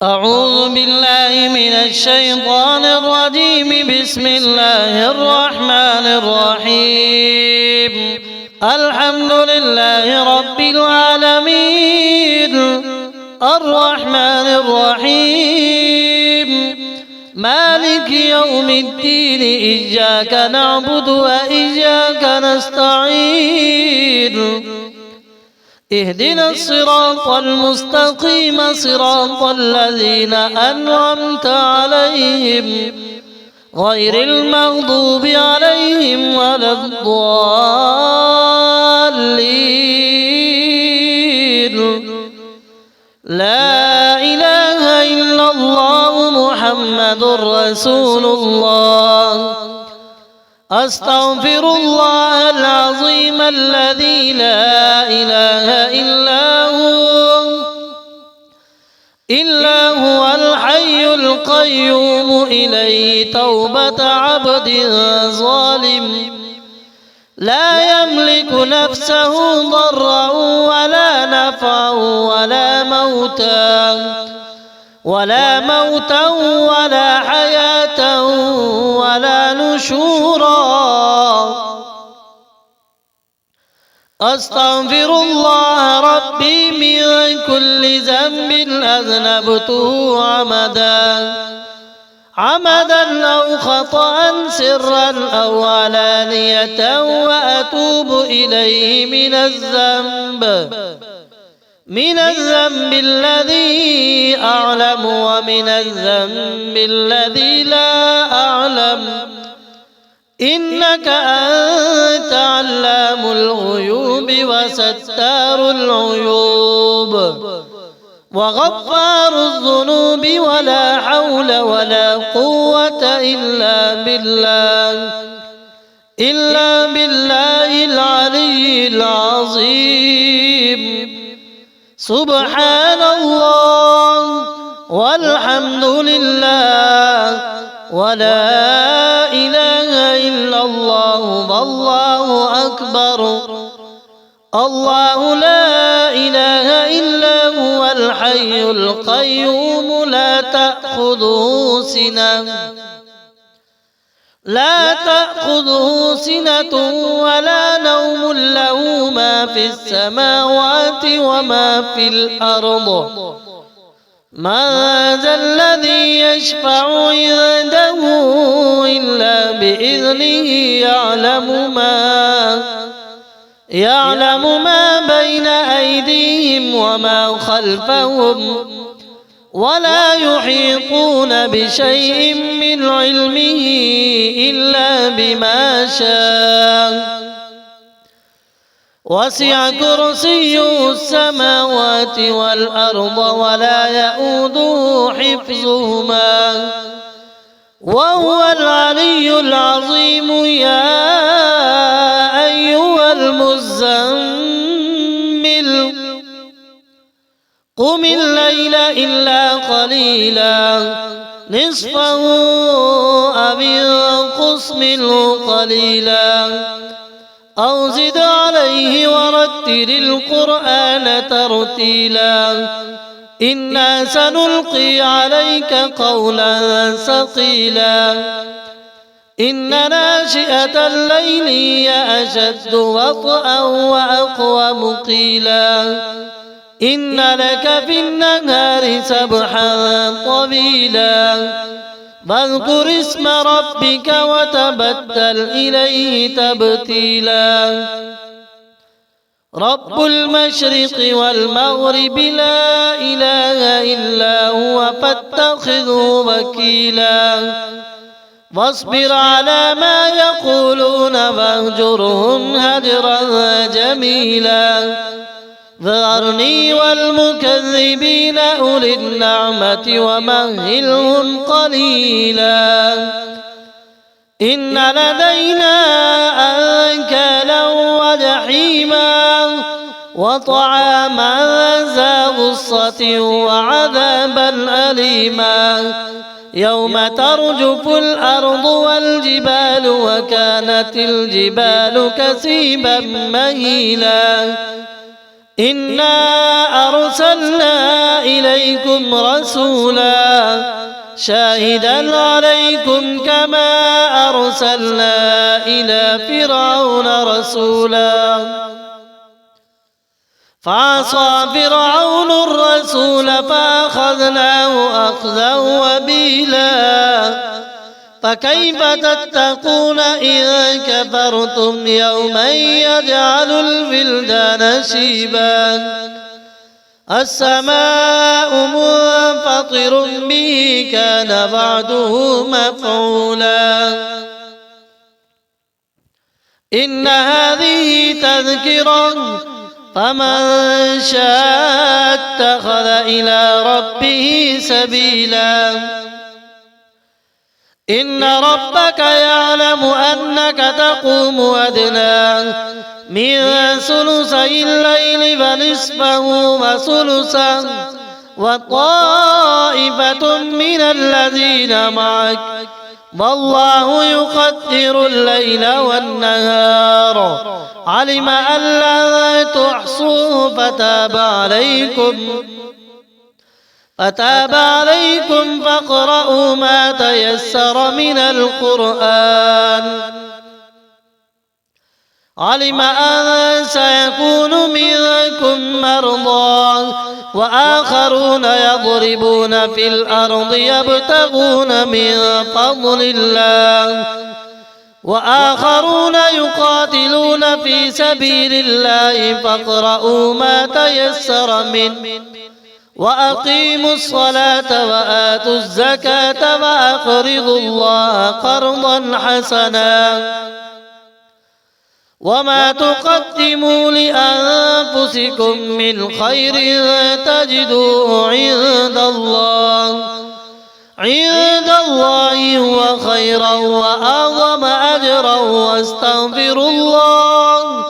أعوذ بالله من الشيطان الرجيم. بسم الله الرحمن الرحيم. الحمد لله رب العالمين، الرحمن الرحيم، مالك يوم الدين. إياك نعبد وإياك نستعين. اهدنا الصراط المستقيم، صراط الذين أنعمت عليهم غير المغضوب عليهم ولا الضالين. لا إله إلا الله محمد رسول الله. أستغفر الله العظيم الذي لا إله إلا هو الحي القيوم. إليه توبة عبد ظالم لا يملك نفسه ضرا ولا نفعا ولا موتا ولا حياة ولا نشورا. أستغفر الله ربي من كل ذنب أذنبته عمدا أو خطأ، سرا أو علانية، وأتوب إليه من الذنب الذي أعلم ومن الذنب الذي لا أعلم، إنك أنت علام الغيوب وستار العيوب وغفار الذنوب. ولا حول ولا قوة إلا بالله العلي العظيم. سبحان الله والحمد لله ولا إله إلا الله والله أكبر. الله لا إله إلا هو الحي القيوم. لا تأخذه سنة ولا نوم، له ما في السماوات وما في الأرض. من ذا الذي يشفع عنده إلا بإذنه. يعلم ما بين أيديهم وما خلفهم، ولا يحيطون بشيء من علمه إلا بما شاء. وسع كرسيه السماوات والأرض ولا يؤوده حفظهما وهو العلي العظيم. يا أيها المزمل قم الليل إلا قليلا، نصفه أو انقص منه قليلا أو زد عليه ورتل القرآن ترتيلا. إنا سنلقي عليك قولا ثقيلا. إن ناشئة الليل هي أشد وطئا وأقوم قيلا. إن لك في النهار سبحا طويلا. فاذكر اسم ربك وتبتل إليه تبتيلا. رب المشرق والمغرب لا إله إلا هو فاتخذه وكيلا. واصبر على ما يقولون واهجرهم هجرا جميلا. ذرني والمكذبين أولي النعمة ومهلهم قليلا. إن لدينا أنكالا وجحيما وطعاما ذا غصة وعذابا أليما. يوم ترجف الأرض والجبال وكانت الجبال كثيبا مهيلا. إنا أرسلنا إليكم رسولا شاهدا عليكم كما أرسلنا إلى فرعون رسولا فعصى فرعون الرسول فأخذناه أخذا وبيلا فكيف تتقون إذا كفرتم يوما يجعل الولدان شيبا السماء منفطر به كان بعده مفعولا إن هذه تذكرة فمن شاء اتخذ إلى ربه سبيلا إن ربك يعلم أنك تقوم أدنى من ثلثي الليل فنصفه وثلثه وطائفة من الذين معك والله يقدر الليل والنهار علم أن لا تحصوه فتاب عليكم فاقرؤوا ما تيسر من القرآن علم أن سيكون منكم مرضى وآخرون يضربون في الأرض يبتغون من فضل الله وآخرون يقاتلون في سبيل الله فاقرؤوا ما تيسر منه وأقيموا الصلاة وآتوا الزكاة وأقرضوا الله قرضا حسنا وما تقدموا لأنفسكم من خير تجدوه عند الله هو خيرا وأعظم أجرا واستغفروا الله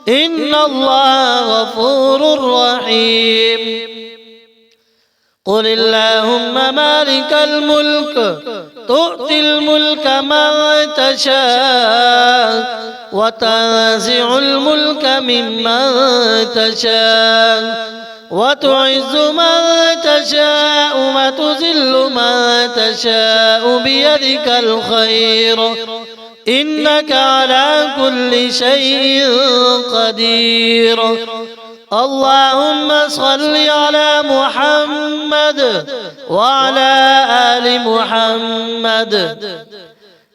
إن الله غفور رحيم قل اللهم مالك الملك تؤتي الملك من تشاء وتنزع الملك ممن تشاء وتعز من تشاء وتذل من تشاء بيدك الخير إنك على كل شيء قدير اللهم صل على محمد وعلى آل محمد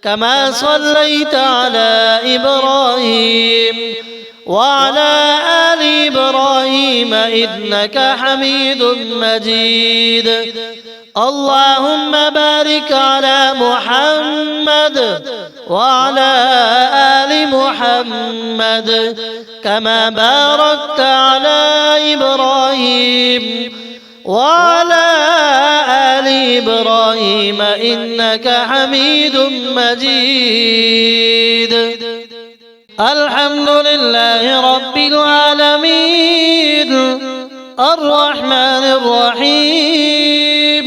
كما صليت على إبراهيم وعلى آل إبراهيم إنك حميد مجيد اللهم بارك على محمد وعلى آل محمد كما باركت على إبراهيم وعلى آل إبراهيم إنك حميد مجيد الحمد لله رب العالمين الرحمن الرحيم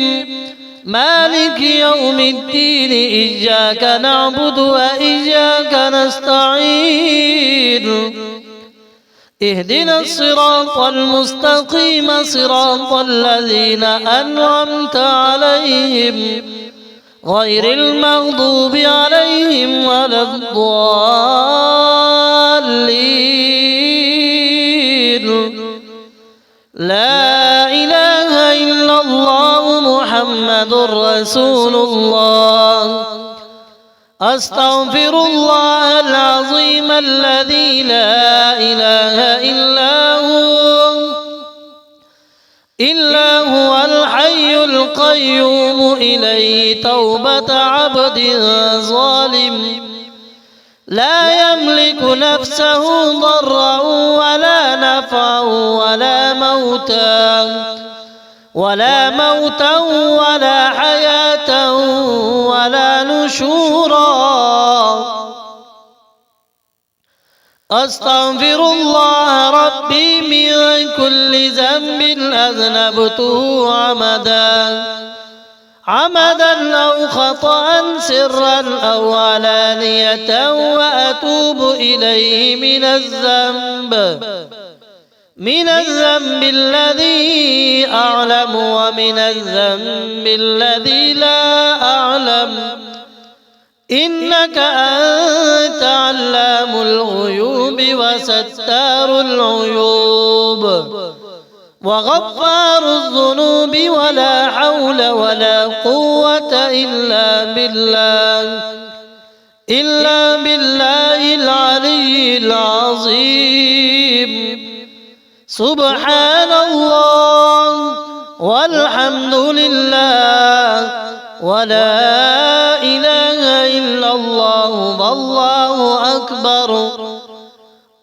مالك يوم الدين إياك نعبد وإياك نستعين اهدنا الصراط المستقيم صراط الذين أنعمت عليهم غير المغضوب عليهم ولا الضالين لا إله إلا الله محمد رسول الله أستغفر الله العظيم الذي لا إله إلا هو الحي القيوم إليه توبة عبد ظالم لا يملك نفسه ضرا ولا نفعا ولا موتا ولا حياة ولا نشورا أستغفر الله ربي من كل ذنب أذنبته عمدا أو خطأ سرا أو علانية وأتوب إليه من الذنب الذي أعلم ومن الذنب الذي لا أعلم إنك أنت علام الغيوب وستار العيوب وغفار الذنوب ولا حول ولا قوة إلا بالله العلي العظيم. سبحان الله والحمد لله ولا إله إلا الله والله أكبر.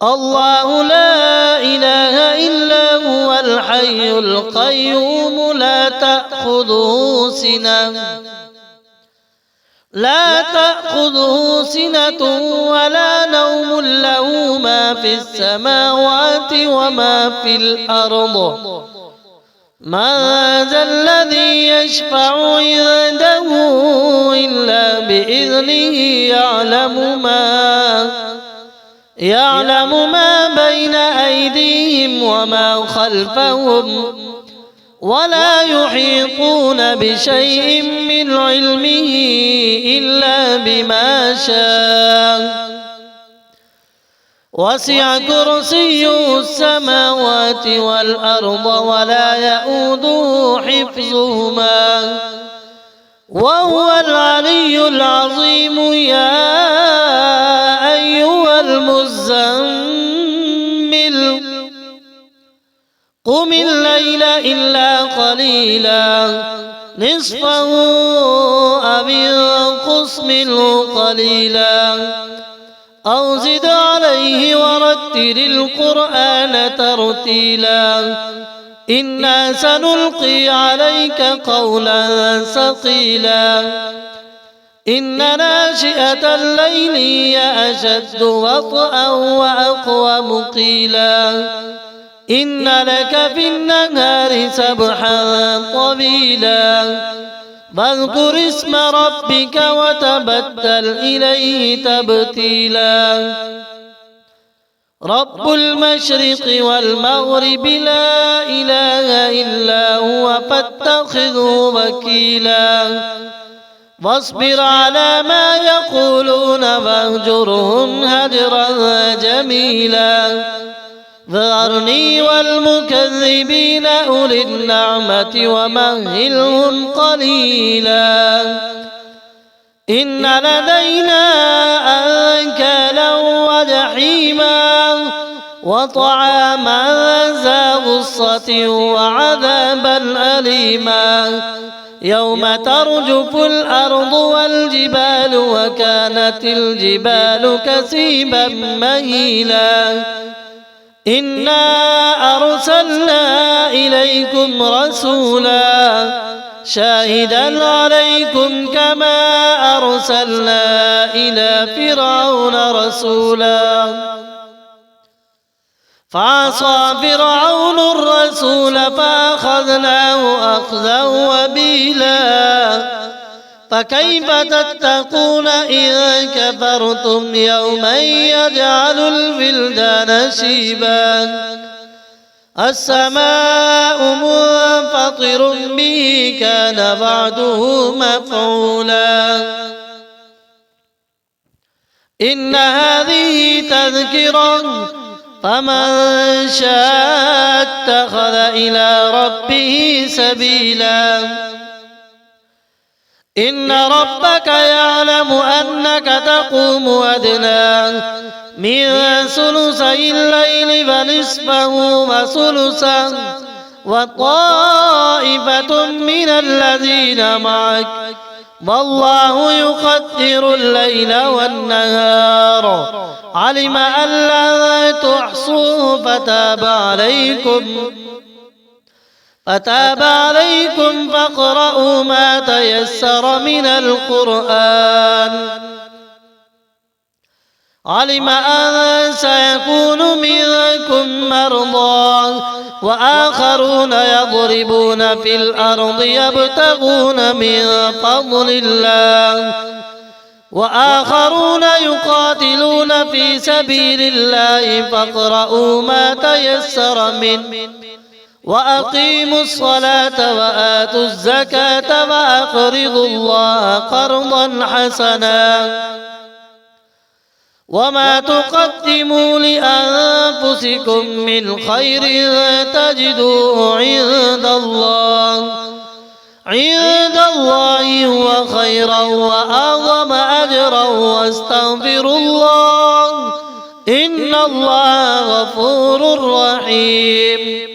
الله لا إله إلا هو الحي القيوم لا تأخذه سنة ولا نوم له ما في السماوات وما في الأرض. من ذا الذي يشفع عنده إلا بإذنه يعلم ما بين أيديهم وما خلفهم ولا يحيطون بشيء من علمه إلا بما شاء. وسع كرسيه السماوات والأرض ولا يؤوده حفظهما وهو العلي العظيم. يا أيها المزمل قم الليل إلا قليلا نصفه أو انقص منه قليلا أو زد عليه ورتل القرآن ترتيلا. إنا سنلقي عليك قولا ثقيلا. إن ناشئة الليل هي أشد وطئا وأقوم قيلا. إن لك في النهار سبحا طويلا. فاذكر اسم ربك وتبتل إليه تبتيلا. رب المشرق والمغرب لا إله إلا هو فاتخذه وكيلا. واصبر على ما يقولون واهجرهم هجرا جميلا. ذرني والمكذبين أولي النعمة ومهلهم قليلا. إن لدينا أنكالا وجحيما وطعاما ذا غصة وعذابا أليما. يوم ترجف الأرض والجبال وكانت الجبال كثيبا مهيلا. إنا أرسلنا إليكم رسولا شاهدا عليكم كما أرسلنا إلى فرعون رسولا. فعصى فرعون الرسول فأخذناه أخذا وبيلا. فكيف تتقون إن كفرتم يوما يجعل الولدان شيبا. السماء منفطر به كان بعده مفعولا. إن هذه تذكرة فمن شاء اتخذ إلى ربه سبيلا. إن ربك يعلم أنك تقوم أدنى من ثلثي الليل فنصفه وثلثه وطائفة من الذين معك والله يقدر الليل والنهار علم أن لا تحصوه فتاب عليكم فاقرؤوا ما تيسر من القرآن. علم أن سيكون منكم مرضى وآخرون يضربون في الأرض يبتغون من فضل الله وآخرون يقاتلون في سبيل الله فاقرؤوا ما تيسر منه وأقيموا الصلاة وآتوا الزكاة وأقرضوا الله قرضا حسنا وما تقدموا لأنفسكم من خير تجدوه عند الله هو خيرا وأعظم أجرا واستغفروا الله إن الله غفور رحيم.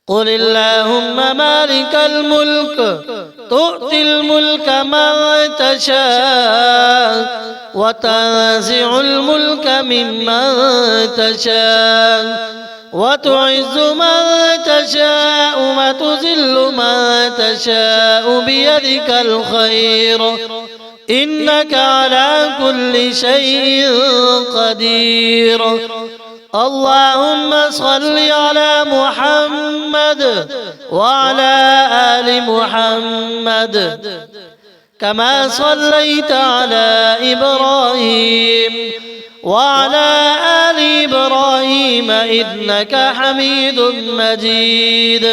قل اللهم مالك الملك تؤتي الملك من تشاء وتنزع الملك ممن تشاء وتعز من تشاء وتذل من تشاء بيدك الخير إنك على كل شيء قدير. اللهم صل على محمد وعلى آل محمد كما صليت على إبراهيم وعلى آل إبراهيم إنك حميد مجيد.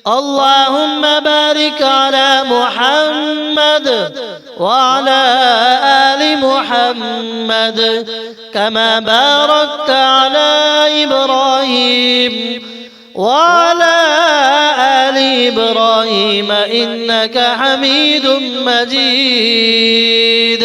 اللهم بارك على محمد وعلى آل محمد كما باركت على إبراهيم وعلى آل إبراهيم إنك حميد مجيد.